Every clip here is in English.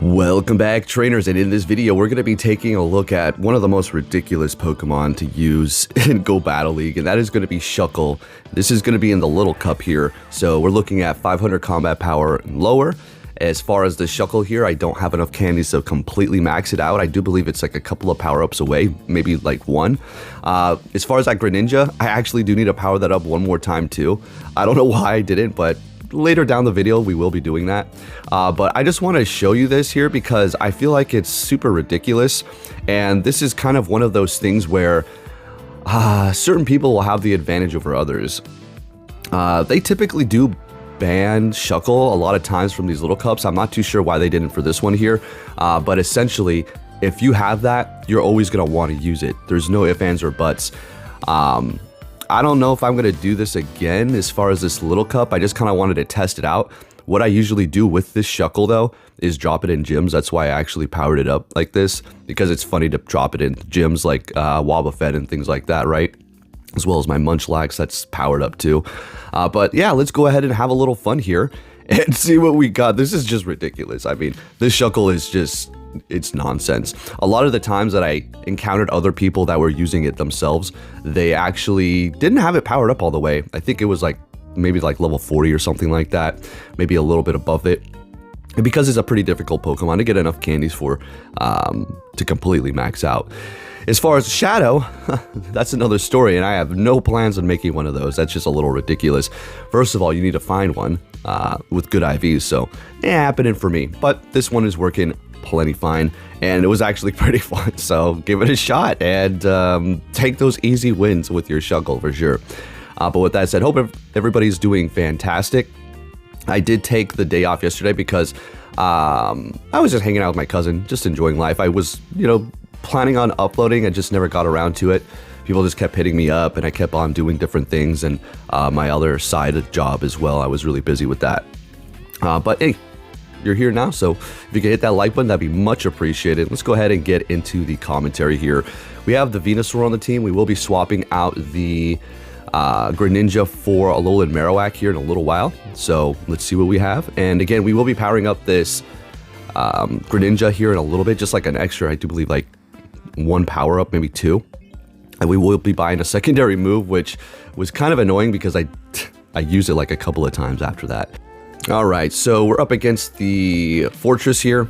Welcome back, trainers, and in this video we're going to be taking a look at one of the most ridiculous Pokemon to use in Go Battle League, and that is going to be Shuckle. This is going to be in the little cup here, so we're looking at 500 combat power and lower. As far as the Shuckle here, I don't have enough candies to completely max it out. I do believe it's like a couple of power-ups away, maybe like one. As far as that Greninja, I actually do need to power that up one more time too. I don't know why I didn't, but later down the video we will be doing that, but I just want to show you this here because I feel like it's super ridiculous, and this is kind of one of those things where certain people will have the advantage over others. They typically do ban Shuckle a lot of times from these little cups. I'm not too sure why they didn't for this one here, but essentially if you have that, you're always going to want to use it. There's no ifs, ands, or buts. I don't know if I'm going to do this again as far as this little cup. I just kind of wanted to test it out. What I usually do with this Shuckle though is drop it in gyms. That's why I actually powered it up like this, because it's funny to drop it in gyms like Wobbuffet and things like that, right? As well as my Munchlax that's powered up too. But yeah, let's go ahead and have a little fun here and see what we got. This is just ridiculous. I mean, this Shuckle is just, it's nonsense. A lot of the times that I encountered other people that were using it themselves, they actually didn't have it powered up all the way. I think it was like maybe like level 40 or something like that, maybe a little bit above it. And because it's a pretty difficult Pokemon to get enough candies for to completely max out. As far as Shadow, that's another story, and I have no plans on making one of those. That's just a little ridiculous. First of all, you need to find one with good IVs, so happening for me. But this one is working plenty fine, and it was actually pretty fun, so give it a shot and take those easy wins with your Shuckle for sure. But with that said, hope everybody's doing fantastic. I did take the day off yesterday because I was just hanging out with my cousin, just enjoying life. I was, you know, planning on uploading. I just never got around to it. People just kept hitting me up, and I kept on doing different things, and my other side job as well. I was really busy with that. But hey, you're here now, so if you could hit that like button, that'd be much appreciated. Let's go ahead and get into the commentary here. We have the Venusaur on the team. We will be swapping out the Greninja for a Alolan Marowak here in a little while, so let's see what we have. And again, we will be powering up this Greninja here in a little bit, just like an extra, I do believe, like one power up, maybe two. And we will be buying a secondary move, which was kind of annoying because I used it like a couple of times after that. All right, so we're up against the Fortress here,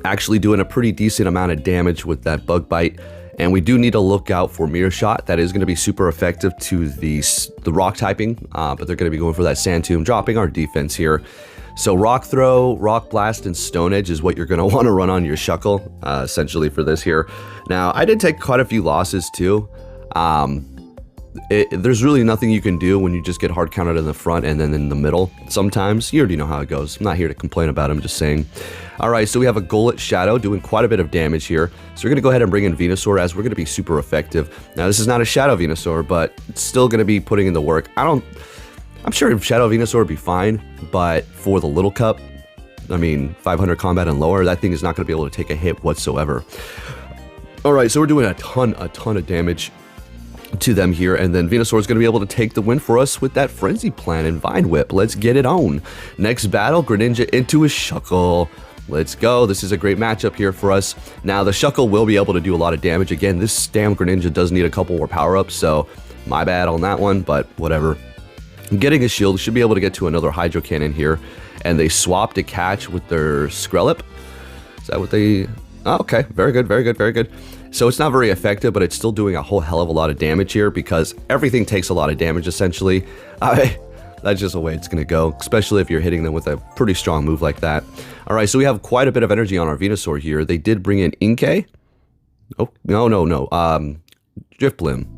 actually doing a pretty decent amount of damage with that Bug Bite. And we do need to look out for Mirror Shot. That is going to be super effective to the rock typing, but they're going to be going for that Sand Tomb, dropping our defense here. So Rock Throw, Rock Blast, and Stone Edge is what you're going to want to run on your Shuckle, essentially for this here. Now, I did take quite a few losses too. There's really nothing you can do when you just get hard counted in the front and then in the middle. Sometimes, you already know how it goes. I'm not here to complain about it, I'm just saying. Alright, so we have a Golett Shadow doing quite a bit of damage here. So we're going to go ahead and bring in Venusaur, as we're going to be super effective. Now, this is not a Shadow Venusaur, but it's still going to be putting in the work. I'm sure Shadow Venusaur would be fine, but for the little cup, I mean, 500 combat and lower, that thing is not going to be able to take a hit whatsoever. Alright, so we're doing a ton of damage to them here, and then Venusaur is going to be able to take the win for us with that Frenzy Plant and Vine Whip. Let's get it on. Next battle, Greninja into a Shuckle. Let's go. This is a great matchup here for us. Now, the Shuckle will be able to do a lot of damage. Again, this damn Greninja does need a couple more power-ups, so my bad on that one, but whatever. Getting a shield, should be able to get to another Hydro Cannon here, and they swapped a catch with their Skrelip. Is that what they... Oh, okay, very good, very good, very good. So it's not very effective, but it's still doing a whole hell of a lot of damage here because everything takes a lot of damage, essentially. That's just the way it's going to go, especially if you're hitting them with a pretty strong move like that. All right, so we have quite a bit of energy on our Venusaur here. They did bring in Inkay. Oh, no. Drifblim.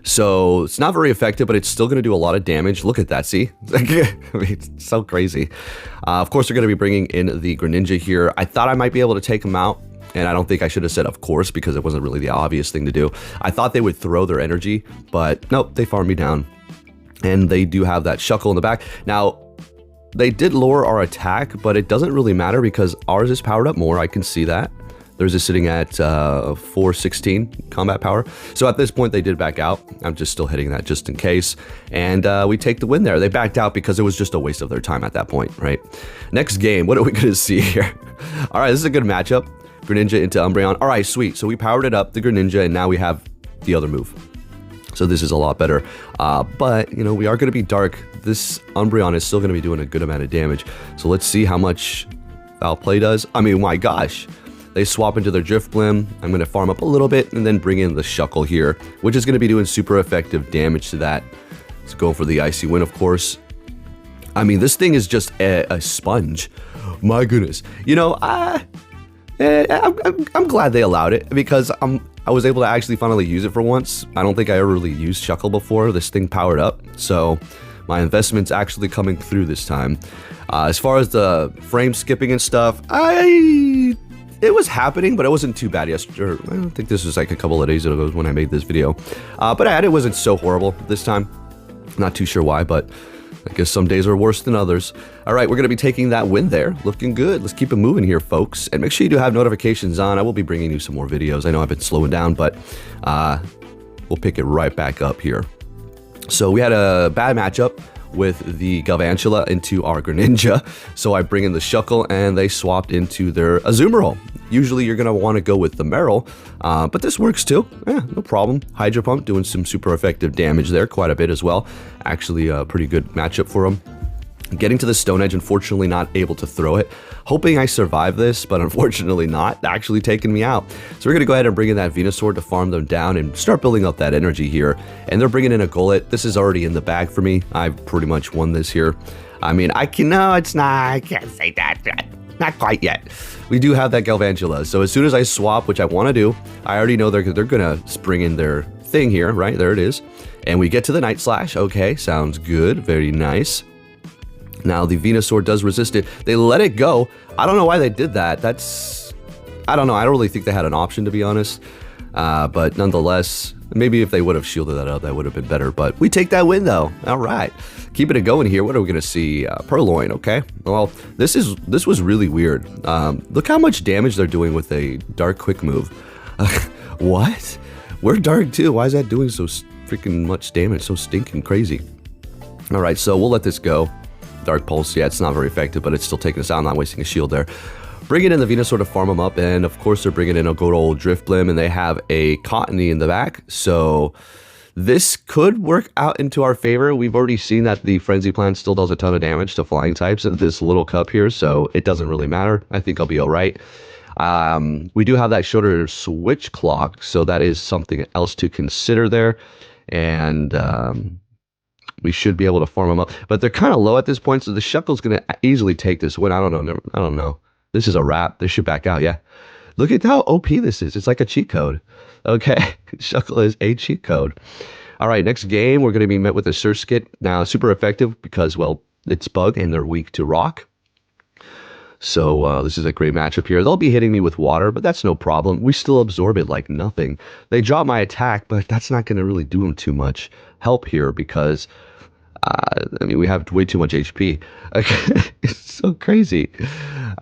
So it's not very effective, but it's still going to do a lot of damage. Look at that, see? I mean, it's so crazy. Of course, they're going to be bringing in the Greninja here. I thought I might be able to take him out, and I don't think I should have said of course because it wasn't really the obvious thing to do. I thought they would throw their energy, but nope, they farmed me down. And they do have that Shuckle in the back. Now, they did lower our attack, but it doesn't really matter because ours is powered up more. I can see that. Theirs is sitting at 416 combat power. So at this point, they did back out. I'm just still hitting that just in case. And we take the win there. They backed out because it was just a waste of their time at that point, right? Next game, what are we going to see here? All right, this is a good matchup. Greninja into Umbreon. All right, sweet. So we powered it up, the Greninja, and now we have the other move. So this is a lot better. But, you know, we are going to be dark. This Umbreon is still going to be doing a good amount of damage. So let's see how much Foul Play does. I mean, my gosh. They swap into their Drifblim. I'm going to farm up a little bit and then bring in the Shuckle here, which is going to be doing super effective damage to that. Let's go for the Icy Wind, of course. I mean, this thing is just a sponge. My goodness. You know, I'm glad they allowed it because I was able to actually finally use it for once. I don't think I ever really used Shuckle before. This thing powered up. So my investment's actually coming through this time. As far as the frame skipping and stuff, it was happening, but it wasn't too bad yesterday. I don't think this was like a couple of days ago when I made this video. But it wasn't so horrible this time. Not too sure why, but I guess some days are worse than others. All right, we're going to be taking that win there. Looking good. Let's keep it moving here, folks. And make sure you do have notifications on. I will be bringing you some more videos. I know I've been slowing down, but we'll pick it right back up here. So we had a bad matchup with the Galvantula into our Greninja. So I bring in the Shuckle and they swapped into their Azumarill. Usually you're going to want to go with the Marill, but this works too. Yeah, no problem. Hydro Pump doing some super effective damage there, quite a bit as well. Actually a pretty good matchup for him. Getting to the Stone Edge, unfortunately not able to throw it. Hoping I survive this, but unfortunately not. Actually taking me out. So we're going to go ahead and bring in that Venusaur to farm them down and start building up that energy here. And they're bringing in a Golett. This is already in the bag for me. I've pretty much won this here. I mean, no, it's not. I can't say that. Not quite yet. We do have that Galvantula. So as soon as I swap, which I want to do, I already know they're going to bring in their thing here, right? There it is. And we get to the Night Slash. Okay, sounds good. Very nice. Now, the Venusaur does resist it. They let it go. I don't know why they did that. I don't know. I don't really think they had an option, to be honest. But nonetheless, maybe if they would have shielded that up, that would have been better. But we take that win, though. All right. Keeping it going here. What are we going to see? Purloin, okay. Well, this was really weird. Look how much damage they're doing with a Dark Quick move. What? We're Dark, too. Why is that doing so freaking much damage? So stinking crazy. All right, so we'll let this go. Dark Pulse, yeah, it's not very effective, but it's still taking us out. I'm not wasting a shield there. Bringing in the Venusaur to farm them up, and of course they're bringing in a good old Drifblim, and they have a Cottony in the back, so this could work out into our favor. We've already seen that the Frenzy Plant still does a ton of damage to flying types in this little cup here, so it doesn't really matter. I think I'll be all right. We do have that shorter switch clock, so that is something else to consider there, and we should be able to farm them up, but they're kind of low at this point, so the Shuckle's going to easily take this win. I don't know. This is a wrap. This should back out, yeah. Look at how OP this is. It's like a cheat code. Okay, Shuckle is a cheat code. All right, next game, we're going to be met with a Surskit. Now, super effective because, well, it's bug and they're weak to rock. So this is a great matchup here. They'll be hitting me with water, but that's no problem. We still absorb it like nothing. They drop my attack, but that's not going to really do them too much help here because, I mean, we have way too much HP. It's so crazy.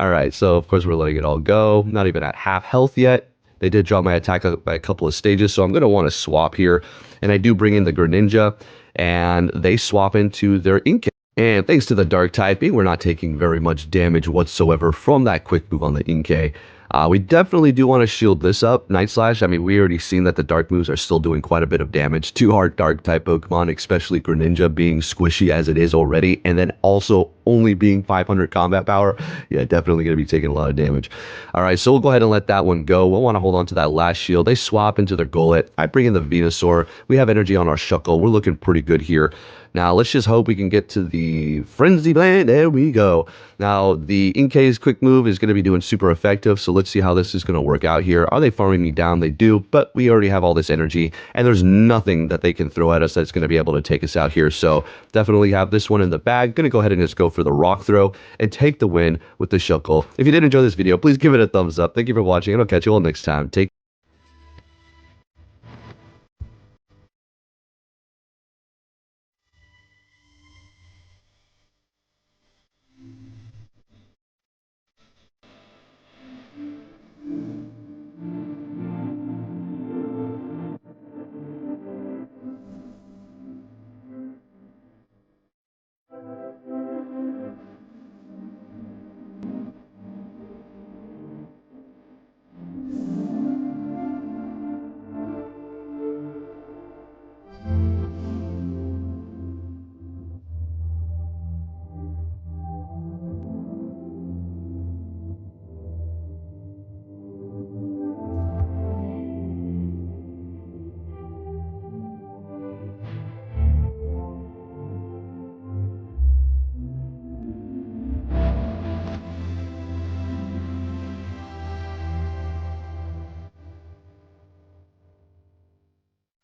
All right, so of course we're letting it all go. Not even at half health yet. They did drop my attack by a couple of stages, so I'm going to want to swap here. And I do bring in the Greninja, and they swap into their Inkay. And thanks to the Dark typing, we're not taking very much damage whatsoever from that quick move on the Inkay. We definitely do want to shield this up, Night Slash. I mean, we already seen that the Dark moves are still doing quite a bit of damage to our Dark type Pokemon, especially Greninja being squishy as it is already, and then also only being 500 combat power. Yeah, definitely going to be taking a lot of damage. All right, so we'll go ahead and let that one go. We'll want to hold on to that last shield. They swap into their Golett. I bring in the Venusaur. We have energy on our Shuckle. We're looking pretty good here. Now, let's just hope we can get to the Frenzy Plant. There we go. Now, the Inkay's quick move is going to be doing super effective, so let's see how this is going to work out here. Are they farming me down? They do, but we already have all this energy, and there's nothing that they can throw at us that's going to be able to take us out here, so definitely have this one in the bag. Going to go ahead and just go for the Rock Throw and take the win with the Shuckle. If you did enjoy this video, please give it a thumbs up. Thank you for watching, and I'll catch you all next time. Take